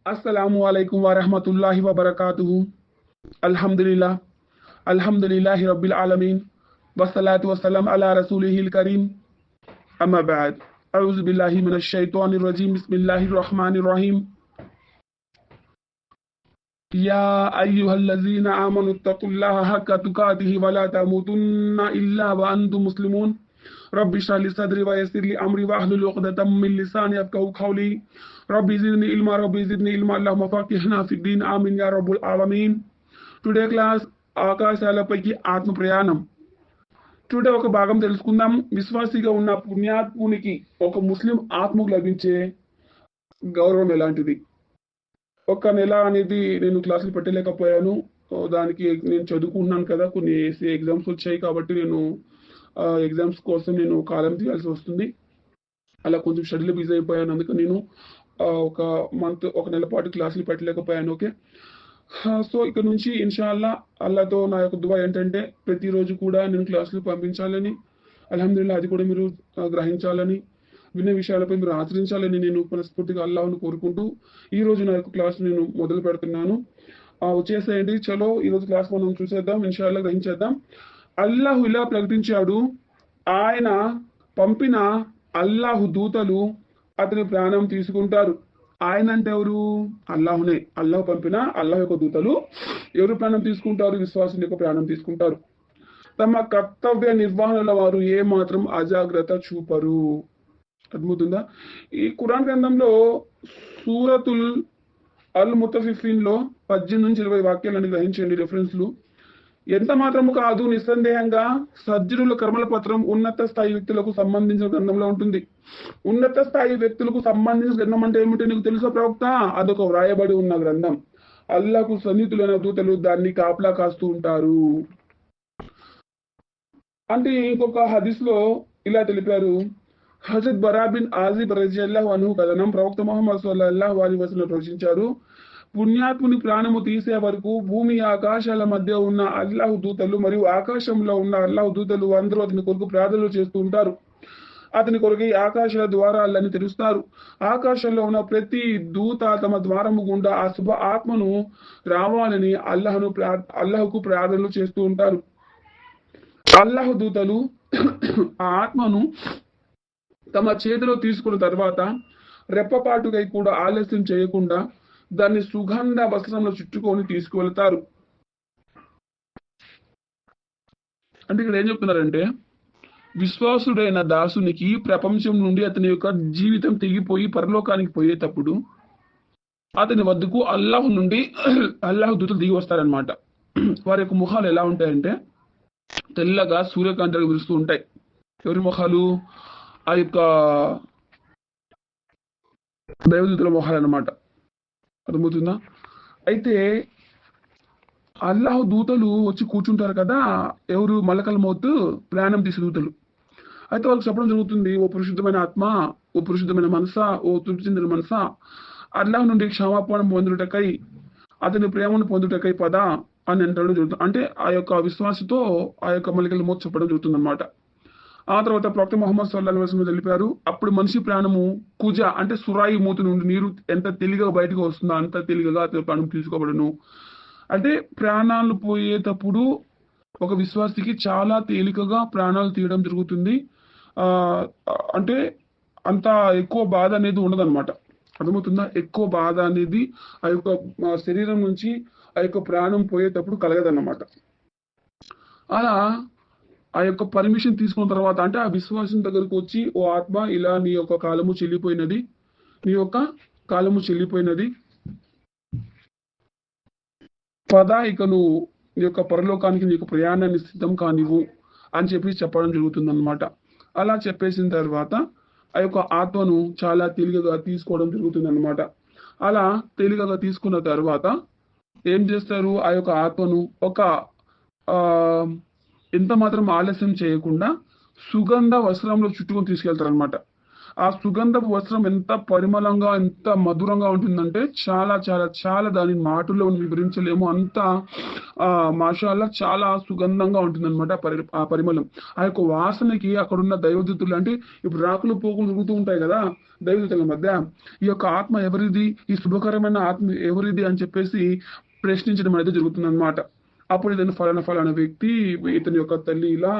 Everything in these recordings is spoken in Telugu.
अस्सलामुअलैकुम वरहमतुल्लाहि वबरकातुहू। अल्हम्दुलिल्लाह अल्हम्दुलिल्लाहि रब्बिल आलमीन वस्सलातु वस्सलाम अला रसूलिहिल करीम। अम्मा बाद। अऊज़ु बिल्लाहि मिनश शैतानिर रजीम। बिस्मिल्लाहिर रहमानिर रहीम। या अय्युहल्लज़ीना आमनुत्तकुल्लाहा हक्का तुकातिही वला तमूतुन्ना इल्ला व अंतुम मुस्लिमून। रब्बि इश्रह ली सदरी व यस्सिर ली अमरी वहलुल उक़दतम मिन लिसानी यफ़क़हू क़ौली। रब्बि ज़िदनी इल्मा अल्लाहुम्मा फ़क़िह्ना फ़िद्दीन आमीन या रब्बुल आलमीन। టుడే క్లాస్ ఆకాశాలపైకి ఆత్మ ప్రయాణం. టుడే ఒక భాగం తెలుసుకుందాం. విశ్వాసిగా ఉన్న పుణ్యాత్మునికి ఒక ముస్లిం ఆత్మకు లభించే గౌరవం ఎలాంటిది. ఒక నెల అనేది నేను క్లాసులు పెట్టలేకపోయాను. దానికి నేను చదువుకుంటున్నాను కదా, కొన్ని ఎగ్జామ్స్ వచ్చాయి కాబట్టి నేను ఎగ్జామ్స్ కోసం నేను కాలం తీయాల్సి వస్తుంది. అలా కొంచెం స్టడీలో బిజీ అయిపోయాను. అందుకని నేను ఒక నెల పాటు క్లాసులు పెట్టలేకపోయాను. ఓకే, సో ఇక్కడ నుంచి ఇన్షాల్లా అల్లాతో నా యొక్క దువా ఏంటంటే ప్రతిరోజు కూడా నేను క్లాసులు పంపించాలని, అల్హమ్దులిల్లా అది కూడా మీరు గ్రహించాలని, విన్న విషయాలపై మీరు ఆచరించాలని నేను మనస్ఫూర్తిగా అల్లాహ్ను కోరుకుంటూ ఈ రోజు నా యొక్క క్లాస్ నేను మొదలు పెడుతున్నాను. వచ్చేసేయండి, చలో ఈరోజు క్లాస్ మనం చూసేద్దాం, ఇన్షాల్లా గ్రహించేద్దాం. అల్లాహు ఇలా ప్రకటించాడు, ఆయన పంపిన అల్లాహు దూతలు అతని ప్రాణం తీసుకుంటారు. ఆయన అంటే ఎవరు? అల్లాహునే. అల్లాహ్ పంపిన అల్లాహ్ యొక్క దూతలు ఎవరు ప్రాణం తీసుకుంటారు? విశ్వాసుల యొక్క ప్రాణం తీసుకుంటారు. తమ కర్తవ్య నిర్వహణలో వారు ఏ మాత్రం అజాగ్రత్త చూపరు. అర్థమవుతుందా? ఈ ఖురాన్ గ్రంథంలో సూరతుల్ అల్ ముతఫిఫిన్ లో 18 నుంచి 20 వాక్యాలను గ్రహించండి. రెఫరెన్స్లు ఎంత మాత్రము కాదు, నిస్సందేహంగా సజ్జనుల కర్మల పత్రం ఉన్నత స్థాయి వ్యక్తులకు సంబంధించిన గ్రంథంలో ఉంటుంది. ఉన్నత స్థాయి వ్యక్తులకు సంబంధించిన గ్రంథం అంటే ఏమిటో నీకు తెలుసా ప్రవక్త? అదొక వ్రాయబడి ఉన్న గ్రంథం. అల్లాహకు సన్నిహితులైన దూతలు దాన్ని కాపలా కాస్తూ ఉంటారు. అంటే ఇంకొక హదీస్ లో ఇలా తెలిపారు. హజరత్ బరా బిన్ ఆజిబ్ రజియల్లాహు అన్హు కథనం, ప్రవక్త ముహమ్మద్ సల్లల్లాహు అలైహి వసల్లం ప్రవచించారు, పుణ్యాత్ముని ప్రాణము తీసే వరకు భూమి ఆకాశాల మధ్య ఉన్న అల్లాహు దూతలు మరియు ఆకాశంలో ఉన్న అల్లాహు దూతలు అందరూ అతని కొరకు ప్రార్థనలు చేస్తూ ఉంటారు. అతని కొరకు ఈ ఆకాశాల ద్వారాలని తెరుస్తారు. ఆకాశంలో ఉన్న ప్రతి దూత తమ ద్వారము గుండా ఆ శుభ ఆత్మను రావాలని అల్లాహుకు ప్రార్థనలు చేస్తూ ఉంటారు. అల్లాహు దూతలు ఆ ఆత్మను తమ చేతిలో తీసుకున్న తర్వాత రెప్పపాటుకై కూడా ఆలస్యం చేయకుండా దాన్ని సుగంధ వస్త్రంలో చుట్టుకొని తీసుకువెళ్తారు. అంటే ఇక్కడ ఏం చెప్తున్నారంటే, విశ్వాసుడైన దాసునికి ప్రపంచం నుండి అతని యొక్క జీవితం తెగిపోయి పరలోకానికి పోయేటప్పుడు అతని వద్దకు అల్లాహు నుండి అల్లాహు దూతలు దిగి వస్తారనమాట. వారి యొక్క ముఖాలు ఎలా ఉంటాయంటే తెల్లగా సూర్యకాంతిగా మెరుస్తూ ఉంటాయి. ఎవరి ముఖాలు? ఆ యొక్క దైవదూతల మొహాలు అన్నమాట. అర్థమవుతుందా? అయితే అల్లాహ్ దూతలు వచ్చి కూర్చుంటారు కదా, ఎవరు? మలకల్ మౌత్, ప్రాణం తీసే దూతలు. అయితే వాళ్ళకి చెప్పడం జరుగుతుంది, ఓ పరిశుద్ధమైన ఆత్మ, ఓ పరిశుద్ధమైన మనసా, ఓ తృప్తి చెందిన మనసా, అల్లాహ్ నుండి క్షమాపణ పొందుటకై, అతని ప్రేమను పొందుటకై పద అని అంటడం జరుగుతుంది. అంటే ఆ యొక్క విశ్వాసతో ఆ యొక్క మలకల్ మౌత్ చెప్పడం జరుగుతుంది అనమాట. ఆ తర్వాత ప్రవక్త ముహమ్మద్ సల్లల్లాహు అలైహి వసల్లం తెలిపారు, అప్పుడు మనిషి ప్రాణము కుజ అంటే సురాయి మూతి నుండి నీరు ఎంత తెలివిగా బయటకు వస్తుందో అంత తెలివిగా అతని ప్రాణం తీసుకోబడును. అంటే ప్రాణాలు పోయేటప్పుడు ఒక విశ్వాసికి చాలా తేలికగా ప్రాణాలు తీయడం జరుగుతుంది. అంటే అంత ఎక్కువ బాధ అనేది ఉండదన్నమాట. అర్థమవుతుందా? ఎక్కువ బాధ అనేది ఆ యొక్క శరీరం నుంచి ఆ యొక్క ప్రాణం పోయేటప్పుడు కలగదన్నమాట. అలా ఆ యొక్క పర్మిషన్ తీసుకున్న తర్వాత అంటే ఆ విశ్వాసం దగ్గరకు వచ్చి, ఓ ఆత్మ, ఇలా నీ యొక్క కాలము చెల్లిపోయినది, పద, ఇక నువ్వు నీ యొక్క పరలోకానికి నీకు ప్రయాణాన్ని సిద్ధం కానివ్వు అని చెప్పడం జరుగుతుంది అనమాట. అలా చెప్పేసిన తర్వాత ఆ యొక్క ఆత్మను చాలా తేలికగా తీసుకోవడం జరుగుతుంది అనమాట. అలా తేలికగా తీసుకున్న తర్వాత ఏం చేస్తారు? ఆ యొక్క ఆత్మను ఎంత మాత్రం ఆలస్యం చేయకుండా సుగంధ వస్త్రంలో చుట్టుకొని తీసుకెళ్తారు అనమాట. ఆ సుగంధపు వస్త్రం ఎంత పరిమళంగా ఎంత మధురంగా ఉంటుందంటే చాలా చాలా చాలా దాని మాటల్లో వివరించలేము. అంత మాషాల్లా చాలా సుగంధంగా ఉంటుందన్నమాట ఆ పరిమళం. ఆ యొక్క వాసనకి అక్కడున్న దైవదూతులు, అంటే ఇప్పుడు రాకులు పోకులు తిరుగుతూ ఉంటాయి కదా దైవదూతల మధ్య, ఈ యొక్క ఆత్మ ఎవరిది, ఈ శుభకరమైన ఆత్మ ఎవరిది అని చెప్పేసి ప్రశ్నించడం అనేది జరుగుతుందన్నమాట. అప్పుడు ఇతను ఫలానా ఫలానా వ్యక్తి, ఇతని యొక్క తల్లి ఇలా,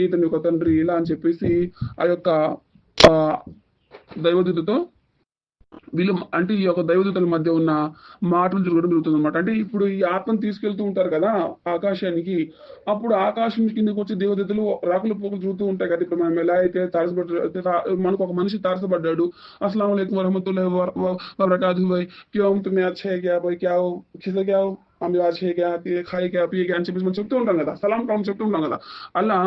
ఇతని యొక్క తండ్రి ఇలా అని చెప్పేసి ఆ యొక్క ఆ దైవదూతతో వీళ్ళు, అంటే ఈ యొక్క దైవదూతల మధ్య ఉన్న మాటలు జరగడం జరుగుతుంది అనమాట. అంటే ఇప్పుడు ఈ ఆత్మను తీసుకెళ్తూ ఉంటారు కదా ఆకాశానికి, అప్పుడు ఆకాశం కిందకి వచ్చి దేవదూతలు రాకులు పోకులు చూస్తూ ఉంటాయి కదా. ఇప్పుడు మనం ఎలా అయితే మనకు ఒక మనిషి తారసపడ్డాడు, అస్సలం వాలేకుం వరహమతుల్లాహి వబరకాతుహు భాయ్, క్యా తుమ్హే అచ్చా హై క్యా భాయ్, క్యా కిసే క్యా ఆమె ఖాయి క్యా పియే క్యా అని చెప్పేసి మనం చెప్తూ ఉంటాం కదా, సలాం కాలం చెప్తూ ఉంటాం కదా. అలా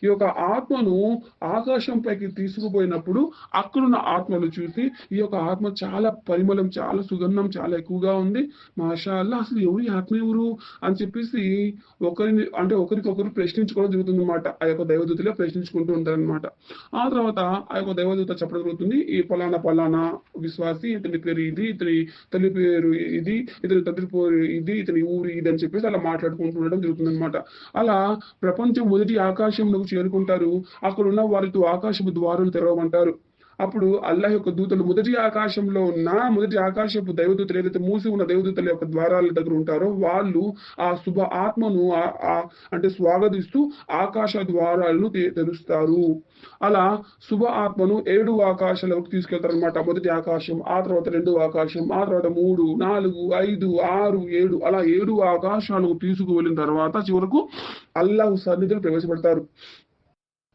ఈ యొక్క ఆత్మను ఆకాశం పైకి తీసుకుపోయినప్పుడు అక్కడున్న ఆత్మలు చూసి ఈ యొక్క ఆత్మ చాలా పరిమళం, చాలా సుగంధం చాలా ఎక్కువగా ఉంది, మాషా అల్లా, అసలు ఎవరు ఆత్మ ఎవరు అని చెప్పేసి ఒకరికొకరు ప్రశ్నించుకోవడం జరుగుతుంది అనమాట. ఆ యొక్క దైవదూతలే ప్రశ్నించుకుంటూ ఉంటారనమాట. ఆ తర్వాత ఆ యొక్క దైవదూత చెప్పడం జరుగుతుంది, ఈ పలానా విశ్వాసి, ఇతని పేరు ఇది, ఇతని తల్లి పేరు ఇది, ఇతని తండ్రి పేరు ఇది, ఇతని ఊరు ఇది అని చెప్పేసి అలా మాట్లాడుకుంటూ ఉండడం జరుగుతుంది అనమాట. అలా ప్రపంచం మొదటి ఆకాశంలోకి చేరుకుంటారు. అక్కడ ఉన్న వారితో ఆకాశపు ద్వారాలు తెరవమంటారు. అప్పుడు అల్లాహ్ యొక్క దూతలు మొదటి ఆకాశపు దైవదూతలు ఏదైతే మూసి ఉన్న దైవదూతల యొక్క ద్వారాల దగ్గర ఉంటారో వాళ్ళు ఆ శుభ ఆత్మను అంటే స్వాగతిస్తూ ఆకాశ ద్వారాలను తెరుస్తారు. అలా శుభ ఆత్మను 7 ఆకాశాలకు తీసుకెళ్తారు అనమాట. మొదటి ఆకాశం, ఆ తర్వాత 2వ ఆకాశం, ఆ తర్వాత 3, 4, 5, 6, 7 అలా 7 ఆకాశాలకు తీసుకువెళ్ళిన తర్వాత చివరకు అల్లాహ్ సన్నిధిలో ప్రవేశపెడతారు.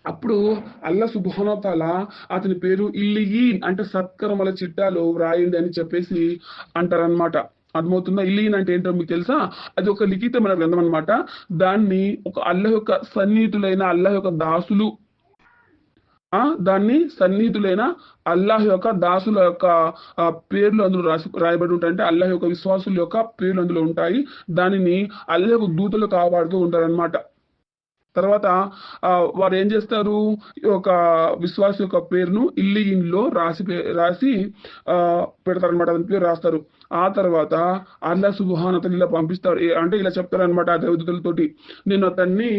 అప్పుడు అల్లా సుబ్హానహు వ తఆలా అతని పేరు ఇల్లియీన్, అంటే సత్కర్మల చిట్టాలో వ్రాయండి అని చెప్పేసి అంటారనమాట. అర్థమవుతుందా? ఇల్లియీన్ అంటే ఏంటో మీకు తెలుసా? అది ఒక లిఖితమైన గ్రంథం అనమాట. దాన్ని ఒక అల్లాహ్ యొక్క సన్నిహితులైన అల్లాహ్ యొక్క దాసులు అల్లాహ్ యొక్క దాసుల యొక్క పేర్లు అందులో రాయబడి ఉంటాయి. అంటే అల్లాహ్ యొక్క విశ్వాసుల యొక్క పేర్లు అందులో ఉంటాయి. దానిని అల్లాహ్ యొక్క దూతలు కాపాడుతూ ఉంటారనమాట. తర్వాత వారు ఏం చేస్తారు, ఒక విశ్వాస యొక్క పేరును ఇల్లియిన్లో రాసి పెడతారనమాట. అతని పేరు రాస్తారు. ఆ తర్వాత అల్లాహ్ సుబ్హానహు వ తఆలా ఇలా పంపిస్తారు, అంటే ఇలా చెప్తారనమాట ఆ దేవదూతలతోటి, నేను అతన్ని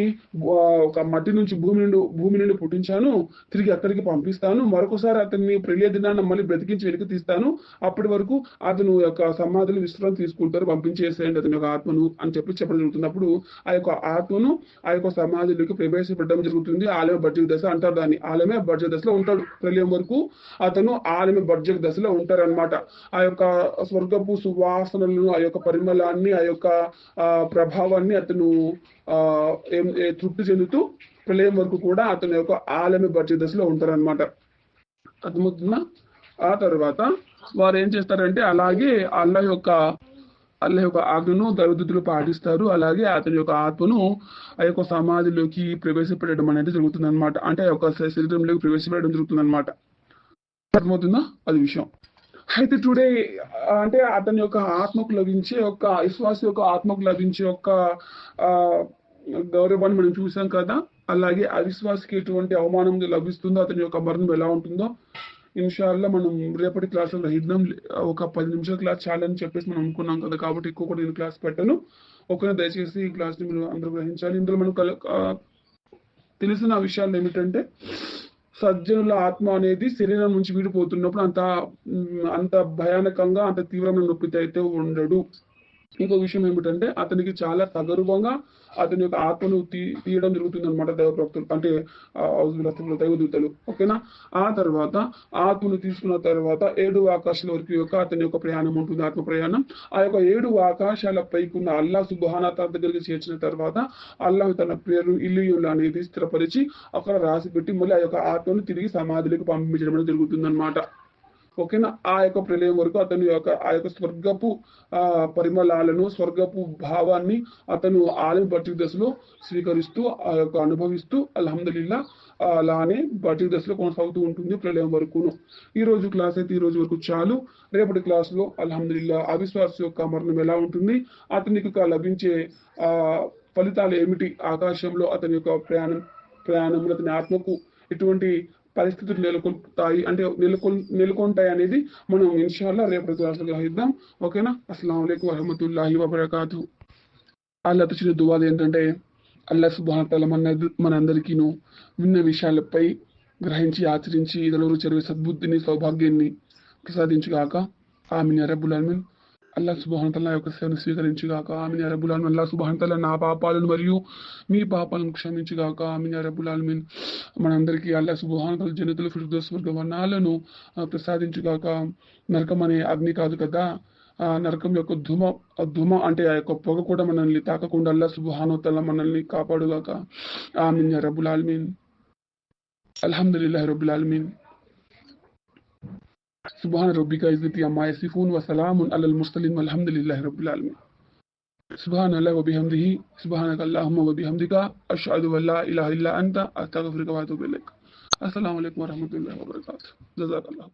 ఒక మట్టి నుంచి భూమి నుండి పుట్టించాను, తిరిగి అక్కడికి పంపిస్తాను, మరొకసారి అతన్ని ప్రళయ దినాన్ని మళ్ళీ బ్రతికించి వెనక్కి తీస్తాను, అప్పటి వరకు అతను యొక్క సమాధులు విశ్రాంతి తీసుకుంటారు, పంపించేసేయండి అతని యొక్క ఆత్మను అని చెప్పడం జరుగుతున్నప్పుడు ఆ యొక్క ఆత్మను ఆ యొక్క సమాధిలోకి ప్రవేశపెట్టడం జరుగుతుంది. ఆలయ బర్జక్ దశ అంటారు దాన్ని. ఆలమే బర్జక్ దశలో ఉంటాడు. ప్రళయం వరకు అతను ఆలమే బర్జక్ దశలో ఉంటారు అనమాట. ఆ యొక్క స్వర్గపు సువాసనలను, ఆ యొక్క పరిమళాన్ని, ఆ యొక్క ప్రభావాన్ని అతను తృప్తి చెందుతూ ప్రళయం వరకు కూడా అతని యొక్క ఆలమే బర్జక్ దశలో ఉంటారనమాట. అర్థమవుతుందా? ఆ తర్వాత వారు ఏం చేస్తారంటే అలాగే అల్లాహ్ యొక్క ఆజ్ఞను దైవదూతలు పాటిస్తారు. అలాగే అతని యొక్క ఆత్మను ఆ యొక్క సమాధిలోకి ప్రవేశపెట్టడం అనేది జరుగుతుంది అనమాట. అంటే ఆ యొక్క శరీరంలోకి ప్రవేశపెట్టడం జరుగుతుంది అనమాట. అర్థమవుతుందా? అది విషయం. అయితే టుడే అంటే అతని యొక్క ఆత్మకు లభించే ఒక విశ్వాస యొక్క ఆత్మకు లభించే ఒక గౌరవాన్ని మనం చూసాం కదా. అలాగే అవిశ్వాసకి ఎటువంటి అవమానం లభిస్తుందో, అతని యొక్క మరణం ఎలా ఉంటుందో ఇన్షాల్లా మనం రేపటి క్లాసులో గ్రహిద్దాం. ఒక 10 నిమిషాల క్లాస్ చాలని చెప్పేసి మనం అనుకున్నాం కదా, కాబట్టి ఎక్కువ కూడా నేను క్లాస్ పెట్టను. ఒకవేళ దయచేసి ఈ క్లాస్ని మీరు అందరూ గ్రహించాలి. ఇందులో మనకు తెలిసిన విషయాలు ఏమిటంటే, సజ్జనుల ఆత్మ అనేది శరీరం నుంచి విడిపోతున్నప్పుడు అంత భయానకంగా, అంత తీవ్రమైన నొప్పితో అయితే ఉండడు. ఇంకో విషయం ఏమిటంటే, అతనికి చాలా సగర్వంగా అతని యొక్క ఆత్మను తీయడం జరుగుతుంది అనమాట దైవప్రవక్తలు, అంటే దైవదూతలు. ఓకేనా? ఆ తర్వాత ఆత్మను తీసుకున్న తర్వాత 7 ఆకాశాల వరకు యొక్క అతని యొక్క ప్రయాణం ఉంటుంది, ఆత్మ ప్రయాణం. ఆ యొక్క 7 ఆకాశాల పైకి ఉన్న అల్లాహ్ సుబ్హానహు వ తఆలా దగ్గరికి చేర్చిన తర్వాత అల్లాహ్ తన పేరు ఇల్లియుల్ అనేది స్థిరపరిచి అక్కడ రాసి పెట్టి మళ్ళీ ఆ యొక్క ఆత్మను తిరిగి సమాధిలోకి పంపించడం జరుగుతుంది అనమాట. ఓకేనా? ఆ యొక్క ప్రళయం వరకు అతను ఆ యొక్క స్వర్గపు పరిమళాలను, స్వర్గపు భావాన్ని అతను ఆలయ బర్జక్ దశలో స్వీకరిస్తూ ఆ యొక్క అనుభవిస్తూ అల్హమ్దులిల్లా అలానే బర్జక్ దశలో కొనసాగుతూ ఉంటుంది ప్రళయం వరకును. ఈ రోజు క్లాస్ అయితే ఈ రోజు వరకు చాలు. రేపటి క్లాస్ లో అల్హమ్దులిల్లా అవిశ్వాస యొక్క మరణం ఎలా ఉంటుంది, అతనికి లభించే ఫలితాలు ఏమిటి, ఆకాశంలో అతని యొక్క ప్రయాణంలో అతని ఆత్మకు ఎటువంటి పరిస్థితులు నెలకొంటాయి అనేది మనం ఇన్షాల్లా రేపటి క్లాసులో గ్రహిద్దాం. ఓకేనా? అస్సలాము అలైకుం వరహమతుల్లాహి వబరకాతు. అల్లాహ్ ఇచ్చిన దువాలు ఏంటంటే అల్లాహ్ సుబ్హానహు తఆలా మనందరికీను విన్న విషయాలపై గ్రహించి ఆచరించి ఇతరులకు చెరువు సద్బుద్ధిని సౌభాగ్యాన్ని ప్రసాదించుగాక. ఆమీన్ యా రబ్బుల్ ఆలమీన్. అల్లాహ్ సుబ్హానహు తఆలా యొక్క సేవను స్వీకరించుగాక. ఆమీన్ యా రబ్బుల్ ఆలమీన్. అల్లాహ్ సుబ్హానహు తఆలా నా పాపాలను మరియు మీ పాపాలను క్షమించుగాక. ఆమీన్ యా రబ్బుల్ ఆలమీన్. మనందరికీ అల్లాహ్ సుబ్హానహు తఆలా జన్నతుల్ ఫిర్దౌస్ వర్గవర్ణాలను ప్రసాదించుగాక. నరకం అనే అగ్ని కాదు కదా, నరకం యొక్క ధుమ అంటే ఆ యొక్క పొగ కూడా మనల్ని తాకకుండా అల్లాహ్ సుబ్హానహు తఆలా మనల్ని కాపాడుగాక. ఆమీన్ యా రబ్బుల్ ఆలమీన్. అల్హమ్దులిల్లాహి రబ్బిల్ ఆలమీన్. సుబ్హాన రబ్బిక ఇజ్జతి అమ్మా యసిఫూన్ వ సలామున్ అలల్ ముర్సలీన్ వల్హమ్దులిల్లాహి రబ్బిల్ ఆలమీన్. సుబ్హానల్లాహి వ బిహమ్దిహి సుబ్హానక అల్లాహుమ్మ వ బిహమ్దిక అష్హదు అల్లా ఇలాహ ఇల్లా అంత అస్తగ్ఫిరుక వ అతూబు ఇలైక్. అస్సలాము అలైకుం వరహమతుల్లాహి వబరకాతుహు. జజాకల్లాహ్.